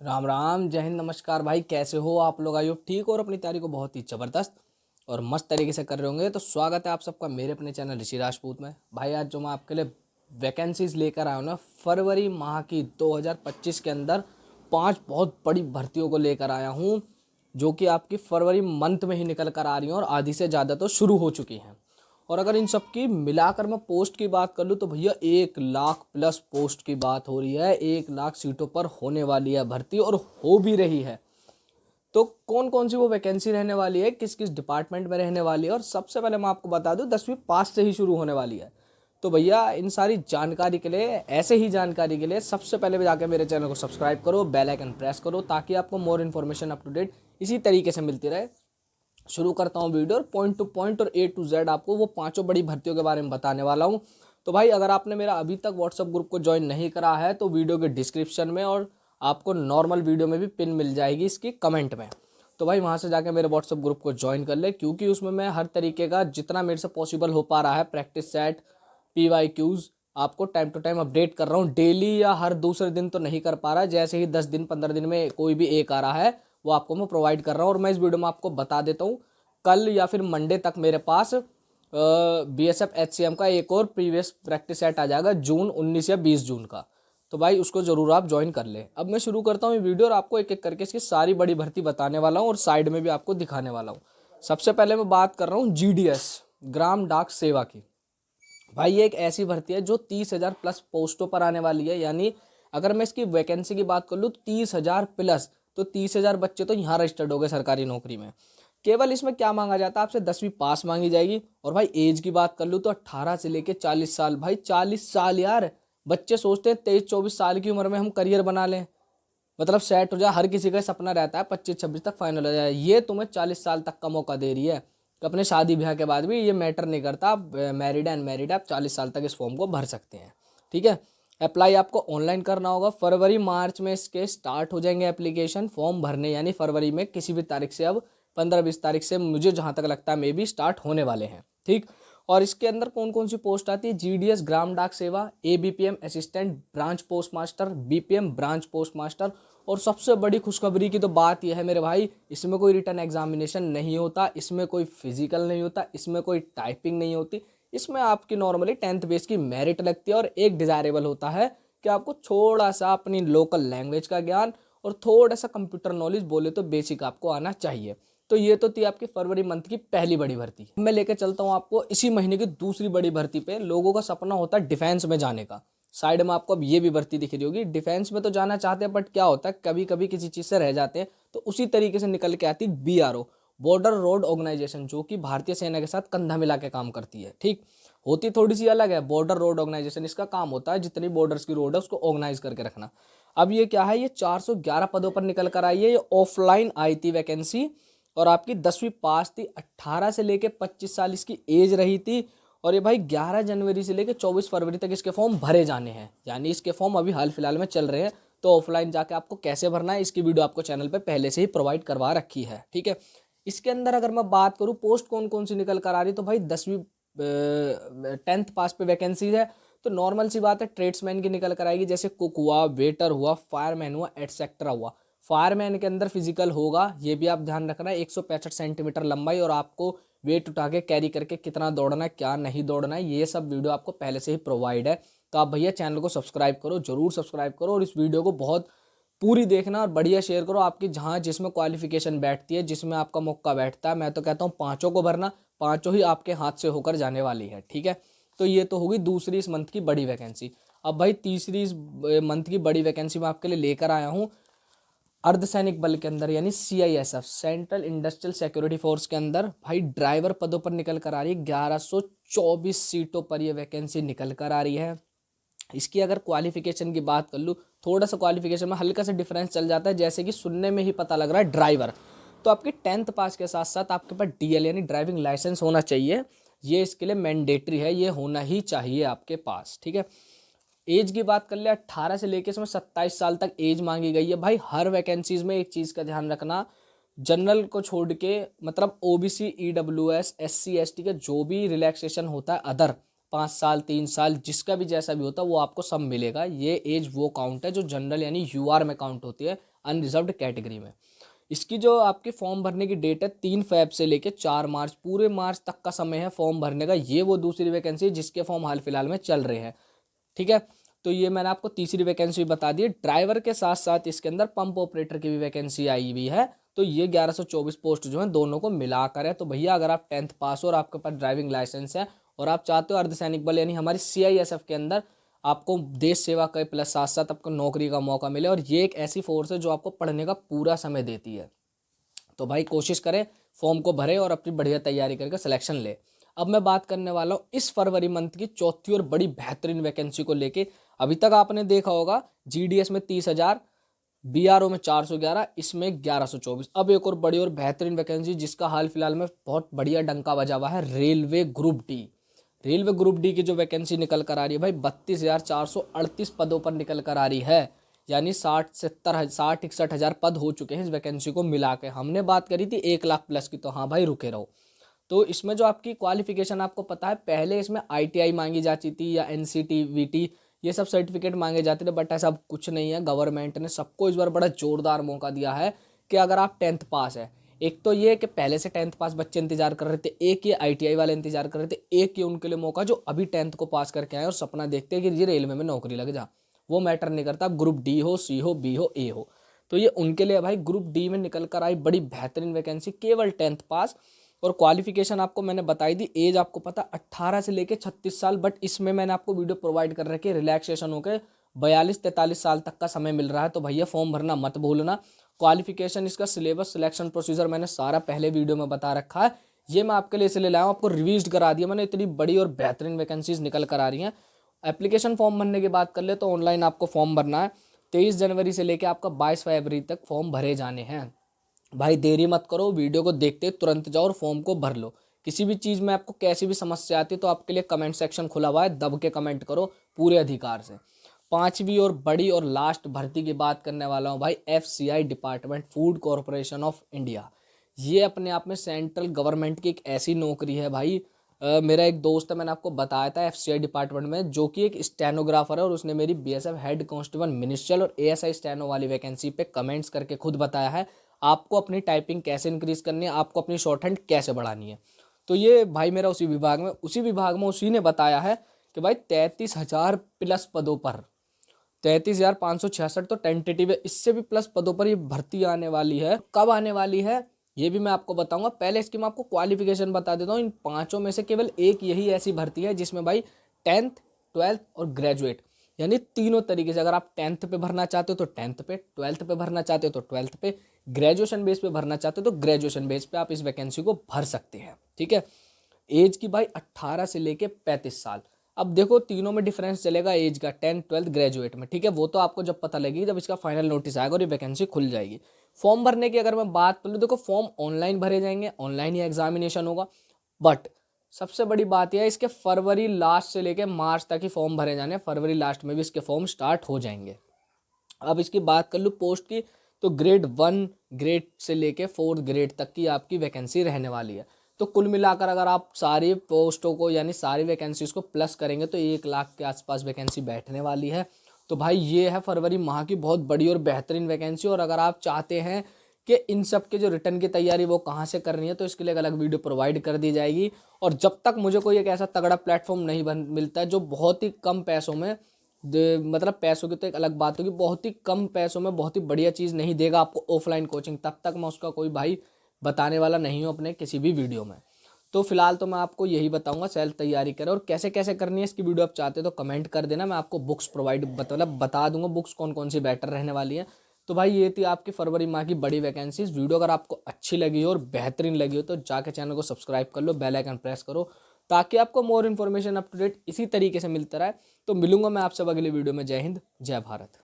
राम राम, जय हिंद, नमस्कार भाई। कैसे हो आप लोग? आई होप ठीक हो और अपनी तैयारी को बहुत ही ज़बरदस्त और मस्त तरीके से कर रहे होंगे। तो स्वागत है आप सबका मेरे अपने चैनल ऋषि राजपूत में। भाई आज जो मैं आपके लिए वैकेंसीज लेकर आया हूँ ना, फरवरी माह की 2025 के अंदर 5 बहुत बड़ी भर्तियों को लेकर आया हूँ, जो कि आपकी फरवरी मंथ में ही निकल कर आ रही हैं और आधी से ज़्यादा तो शुरू हो चुकी हैं। और अगर इन सब की मिलाकर मैं पोस्ट की बात कर लूँ तो भैया 1 लाख प्लस पोस्ट की बात हो रही है। 1 लाख सीटों पर होने वाली है भर्ती और हो भी रही है। तो कौन कौन सी वो वैकेंसी रहने वाली है, किस किस डिपार्टमेंट में रहने वाली है, और सबसे पहले मैं आपको बता दूं 10वीं पास से ही शुरू होने वाली है। तो भैया इन सारी जानकारी के लिए, ऐसे ही जानकारी के लिए सबसे पहले भी जाकर मेरे चैनल को सब्सक्राइब करो, बेल आइकन प्रेस करो, ताकि आपको more information up to date इसी तरीके से मिलती रहे। शुरू करता हूँ वीडियो और पॉइंट टू पॉइंट और ए टू जेड आपको वो पांचों बड़ी भर्तियों के बारे में बताने वाला हूँ। तो भाई अगर आपने मेरा अभी तक व्हाट्सअप ग्रुप को ज्वाइन नहीं करा है तो वीडियो के डिस्क्रिप्शन में और आपको नॉर्मल वीडियो में भी पिन मिल जाएगी इसकी कमेंट में। तो भाई वहाँ से जाके मेरे व्हाट्सअप ग्रुप को ज्वाइन कर ले, क्योंकि उसमें मैं हर तरीके का जितना मेरे से पॉसिबल हो पा रहा है प्रैक्टिस सेट, PYQs आपको टाइम टू टाइम अपडेट कर रहा हूँ। डेली या हर दूसरे दिन तो नहीं कर पा रहा, जैसे ही 10 दिन 15 दिन में कोई भी एक आ रहा है वो आपको मैं प्रोवाइड कर रहा हूँ। और मैं इस वीडियो में आपको बता देता हूँ, कल या फिर मंडे तक मेरे पास BSF HCM का एक और प्रीवियस प्रैक्टिस सेट आ जाएगा, जून 19 या 20 जून का। तो भाई उसको जरूर आप ज्वाइन कर ले। अब मैं शुरू करता हूँ ये वीडियो और आपको एक एक करके इसकी सारी बड़ी भर्ती बताने वाला हूँ और साइड में भी आपको दिखाने वाला हूँ। सबसे पहले मैं बात कर रहा हूँ GDS, ग्राम डाक सेवा की। भाई ये एक ऐसी भर्ती है जो 30,000 प्लस पोस्टों पर आने वाली है। यानी अगर मैं इसकी वैकेंसी की बात कर लूँ 30,000 प्लस, तो 30,000 बच्चे तो यहाँ रजिस्टर्ड हो गए सरकारी नौकरी में। केवल इसमें क्या मांगा जाता है, आपसे 10वीं पास मांगी जाएगी। और भाई एज की बात कर लूँ तो 18 से लेके 40 साल। भाई 40 साल यार, बच्चे सोचते हैं 23-24 साल की उम्र में हम करियर बना लें, मतलब सेट हो जाए। हर किसी का सपना रहता है 25-26 तक फाइनल हो जाए। ये तुम्हें 40 साल तक का मौका दे रही है कि अपने शादी ब्याह के बाद भी ये मैटर नहीं करता, आप मैरिड एंड मैरिड, आप 40 साल तक इस फॉर्म को भर सकते हैं। ठीक है, अप्लाई आपको ऑनलाइन करना होगा। फरवरी मार्च में इसके स्टार्ट हो जाएंगे एप्लीकेशन फॉर्म भरने, यानी फरवरी में किसी भी तारीख से, अब 15-20 तारीख से मुझे जहाँ तक लगता है मे भी स्टार्ट होने वाले हैं। ठीक, और इसके अंदर कौन कौन सी पोस्ट आती है? GDS ग्राम डाक सेवा, ABPM assistant branch post master, BPM branch post master. और सबसे बड़ी खुशखबरी की तो बात यह है मेरे भाई, इसमें कोई रिटर्न एग्जामिनेशन नहीं होता, इसमें कोई फिजिकल नहीं होता, इसमें कोई टाइपिंग नहीं होती। इसमें आपकी नॉर्मली 10th बेस की मेरिट लगती है। और एक डिजायरेबल होता है कि आपको थोड़ा सा अपनी लोकल लैंग्वेज का ज्ञान और थोड़ा सा कंप्यूटर नॉलेज, बोले तो बेसिक, आपको आना चाहिए। तो ये तो थी आपकी फरवरी मंथ की पहली बड़ी भर्ती। मैं लेके चलता हूँ आपको इसी महीने की दूसरी बड़ी भर्ती पे। लोगों का सपना होता है डिफेंस में जाने का। साइड में आपको अब ये भी भर्ती दिख रही होगी। डिफेंस में तो जाना चाहते हैं, बट क्या होता है कभी कभी किसी चीज़ से रह जाते हैं, तो उसी तरीके से निकल के आती BRO, बॉर्डर रोड ऑर्गेनाइजेशन, जो कि भारतीय सेना के साथ कंधा मिला के काम करती है। ठीक, होती थोड़ी सी अलग है। बॉर्डर रोड ऑर्गेनाइजेशन, इसका काम होता है जितनी बॉर्डर्स की रोड है उसको ऑर्गेनाइज करके रखना। अब ये क्या है, ये 411 पदों पर निकल कर आई है। ये ऑफलाइन आई थी वैकेंसी और आपकी 10वीं पास थी। 18 से लेके 25 साल इसकी एज रही थी। और ये भाई 11 जनवरी से लेकर 24 फरवरी तक इसके फॉर्म भरे जाने हैं, यानी इसके फॉर्म अभी हाल फिलहाल में चल रहे हैं। तो ऑफलाइन जाके आपको कैसे भरना है इसकी वीडियो आपको चैनल पे पहले से ही प्रोवाइड करवा रखी है। ठीक है, इसके अंदर अगर मैं बात करूँ पोस्ट कौन कौन सी निकल कर आ रही, तो भाई 10वीं 10th पास पे वैकेंसी है। तो नॉर्मल सी बात है, ट्रेड्समैन की निकल कर आएगी, जैसे कुक हुआ, वेटर हुआ, फायरमैन हुआ, एटसेट्रा हुआ। फायरमैन के अंदर फिजिकल होगा, ये भी आप ध्यान रखना है। 165 सेंटीमीटर लंबाई और आपको वेट उठा के कैरी करके कितना दौड़ना है, क्या नहीं दौड़ना है, ये सब वीडियो आपको पहले से ही प्रोवाइड है। तो आप भैया चैनल को सब्सक्राइब करो, जरूर सब्सक्राइब करो, और इस वीडियो को बहुत पूरी देखना और बढ़िया शेयर करो। आपकी जहाँ जिसमें क्वालिफिकेशन बैठती है, जिसमें आपका मौका बैठता है, मैं तो कहता हूँ पांचों को भरना, पांचों ही आपके हाथ से होकर जाने वाली है। ठीक है, तो ये तो होगी दूसरी इस मंथ की बड़ी वैकेंसी। अब भाई तीसरी इस मंथ की बड़ी वैकेंसी मैं आपके लिए लेकर आया हूँ अर्धसैनिक बल के अंदर, यानी CISF, central industrial security force के अंदर। भाई ड्राइवर पदों पर निकल कर आ रही है। 1124 सीटों पर यह वैकेंसी निकल कर आ रही है। इसकी अगर क्वालिफिकेशन की बात कर लूँ, थोड़ा सा क्वालिफिकेशन में हल्का सा डिफरेंस चल जाता है, जैसे कि सुनने में ही पता लग रहा है ड्राइवर। तो आपकी 10th पास के साथ साथ आपके पास DL यानी ड्राइविंग लाइसेंस होना चाहिए। ये इसके लिए मैंडेटरी है, ये होना ही चाहिए आपके पास। ठीक है, एज की बात कर ले 18 से लेके इसमें 27 साल तक एज मांगी गई है। भाई हर वैकेंसीज में एक चीज़ का ध्यान रखना, जनरल को छोड़ के, मतलब OBC, EWS, SC ST का जो भी रिलैक्सेशन होता है अदर, 5 साल 3 साल जिसका भी जैसा भी होता है वो आपको सब मिलेगा। ये एज वो काउंट है जो जनरल यानी UR में काउंट होती है, अनरिजर्व्ड कैटेगरी में। इसकी जो आपकी फॉर्म भरने की डेट है 3 फ़रवरी से लेकर 4 मार्च, पूरे मार्च तक का समय है फॉर्म भरने का। ये वो दूसरी वैकेंसी है जिसके फॉर्म हाल फिलहाल में चल रहे हैं, ठीक है। तो ये मैंने आपको तीसरी वैकेंसी बता दी। ड्राइवर के साथ साथ इसके अंदर पंप ऑपरेटर की भी वैकेंसी आई हुई है। तो ये 1124 पोस्ट जो है दोनों को मिलाकर है। तो भैया अगर आप 10th पास हो और आपके पास ड्राइविंग लाइसेंस है और आप चाहते हो अर्धसैनिक बल यानी हमारी CISF के अंदर आपको देश सेवा के प्लस साथ साथ आपको नौकरी का मौका मिले, और ये एक ऐसी फोर्स है जो आपको पढ़ने का पूरा समय देती है, तो भाई कोशिश करें, फॉर्म को भरे और अपनी बढ़िया तैयारी करके सिलेक्शन ले। अब मैं बात करने वाला हूँ इस फरवरी मंथ की चौथी और बड़ी बेहतरीन वैकेंसी को लेके। अभी तक आपने देखा होगा GDS में 30,000, BRO में 411, इसमें 1124। अब एक और बड़ी और बेहतरीन वैकेंसी जिसका हाल फिलहाल में बहुत बढ़िया डंका बजा हुआ है, railway group D. Railway group D की जो वैकेंसी निकल कर आ रही है भाई 32,438 पदों पर निकल कर आ रही है, यानी 60-61 हज़ार पद हो चुके हैं इस वैकेंसी को मिला के। हमने बात करी थी 1 लाख प्लस की, तो हाँ भाई रुके रहो। तो इसमें जो आपकी क्वालिफिकेशन आपको पता है, पहले इसमें ITI मांगी जाती थी या NCT VT ये सब सर्टिफिकेट मांगे जाते थे, बट ऐसा कुछ नहीं है। गवर्नमेंट ने सबको इस बार बड़ा जोरदार मौका दिया है कि अगर आप 10th पास है, एक तो ये कि पहले से 10th पास बच्चे इंतजार कर रहे थे, एक ये ITI वाले इंतजार कर रहे थे, एक ये उनके लिए मौका जो अभी 10th को पास करके आए और सपना देखते हैं कि ये रेलवे में नौकरी लग जा। वो मैटर नहीं करता, ग्रुप डी हो, C हो, B हो, A हो, तो ये उनके लिए भाई ग्रुप डी में निकल कर आई बड़ी बेहतरीन वैकेंसी, केवल 10th पास। और क्वालिफिकेशन आपको मैंने बताई दी, एज आपको पता 18 से लेके 36 साल, बट इसमें मैंने आपको वीडियो प्रोवाइड कर रखी है, रिलैक्सेशन होकर 42-43 साल तक का समय मिल रहा है। तो भैया फॉर्म भरना मत भूलना। क्वालिफिकेशन, इसका सिलेबस, सिलेक्शन प्रोसीजर मैंने सारा पहले वीडियो में बता रखा है। ये मैं आपके लिए इसलिए लाया हूँ, आपको रिवीज करा दिया मैंने, इतनी बड़ी और बेहतरीन वैकेंसीज निकल कर आ रही हैं। एप्लीकेशन फॉर्म भरने की बात कर ले तो ऑनलाइन आपको फॉर्म भरना है। 23 जनवरी से लेकर आपका 22 फरवरी तक फॉर्म भरे जाने हैं। भाई देरी मत करो, वीडियो को देखते तुरंत जाओ और फॉर्म को भर लो। किसी भी चीज़ में आपको कैसी भी समस्या आती है तो आपके लिए कमेंट सेक्शन खुला हुआ है, दब के कमेंट करो पूरे अधिकार से। पांचवी और बड़ी और लास्ट भर्ती की बात करने वाला हूँ भाई, FCI department, food corporation of India. ये अपने आप में सेंट्रल गवर्नमेंट की एक ऐसी नौकरी है भाई। मेरा एक दोस्त है, मैंने आपको बताया था FCI डिपार्टमेंट में, जो कि एक स्टेनोग्राफर है, और उसने मेरी BSF हेड कांस्टेबल मिनिस्ट्रियल और ASI स्टेनो वाली वैकेंसी पे कमेंट्स करके खुद बताया है आपको अपनी टाइपिंग कैसे इंक्रीज करनी है, आपको अपनी शॉर्ट हैंड कैसे बढ़ानी है। तो ये भाई मेरा उसी विभाग में उसी ने बताया है कि भाई 33,000 प्लस पदों पर, 33,566 तो टेंटेटिव है, इससे भी प्लस पदों पर ये भर्ती आने वाली है। कब आने वाली है ये भी मैं आपको बताऊंगा। पहले इसकी मैं आपको क्वालिफिकेशन बता देता हूँ। इन पांचों में से केवल एक यही ऐसी भर्ती है जिसमें भाई 10th, 12th और ग्रेजुएट, यानी तीनों तरीके से, अगर आप 10th पे भरना चाहते हो तो 10th पे, 12th पे भरना चाहते हो तो 12th पे, ग्रेजुएशन बेस पे भरना चाहते हो तो ग्रेजुएशन बेस पे आप इस वैकेंसी को भर सकते हैं, ठीक है। एज की भाई 18 से लेके 35 साल। अब देखो तीनों में डिफरेंस चलेगा एज का, 10th, 12th, ग्रेजुएट में, ठीक है। वो तो आपको जब पता लगेगी जब इसका फाइनल नोटिस आएगा और ये वैकेंसी खुल जाएगी। फॉर्म भरने की अगर मैं बात करूँ, देखो फॉर्म ऑनलाइन भरे जाएंगे, ऑनलाइन ही एग्जामिनेशन होगा, बट सबसे बड़ी बात यह है इसके फरवरी लास्ट से लेके मार्च तक ही फॉर्म भरे जाने, फरवरी लास्ट में भी इसके फॉर्म स्टार्ट हो जाएंगे। अब इसकी बात कर लूँ पोस्ट की, तो ग्रेड 1 ग्रेड से लेके 4th ग्रेड तक की आपकी वैकेंसी रहने वाली है। तो कुल मिलाकर अगर आप सारी पोस्टों को यानी सारी वैकेंसीज को प्लस करेंगे तो 1 लाख के आसपास वैकेंसी बैठने वाली है। तो भाई ये है फरवरी माह की बहुत बड़ी और बेहतरीन वैकेंसी। और अगर आप चाहते हैं कि इन सब के जो रिटर्न की तैयारी वो कहाँ से करनी है, तो इसके लिए एक अलग वीडियो प्रोवाइड कर दी जाएगी। और जब तक मुझे कोई एक ऐसा तगड़ा प्लेटफॉर्म नहीं मिलता है जो बहुत ही कम पैसों में, मतलब पैसों की तो एक अलग बात होगी, बहुत ही कम पैसों में बहुत ही बढ़िया चीज़ नहीं देगा आपको ऑफलाइन कोचिंग, तब तक मैं उसका कोई भाई बताने वाला नहीं हूँ अपने किसी भी वीडियो में। तो फिलहाल तो मैं आपको यही बताऊंगा, सेल्फ तैयारी करें। और कैसे कैसे करनी है इसकी वीडियो आप चाहते हो तो कमेंट कर देना, मैं आपको बुक्स प्रोवाइड मतलब बता दूंगा बुक्स कौन कौन सी बेटर रहने वाली है। तो भाई ये थी आपकी फरवरी माह की बड़ी वैकेंसीज। वीडियो अगर आपको अच्छी लगी हो और बेहतरीन लगी हो तो जाके चैनल को सब्सक्राइब कर लो, बेल आइकन प्रेस करो, ताकि आपको more information up to date इसी तरीके से मिलता रहे। तो मिलूंगा मैं आपसे अगली वीडियो में। जय हिंद, जय भारत।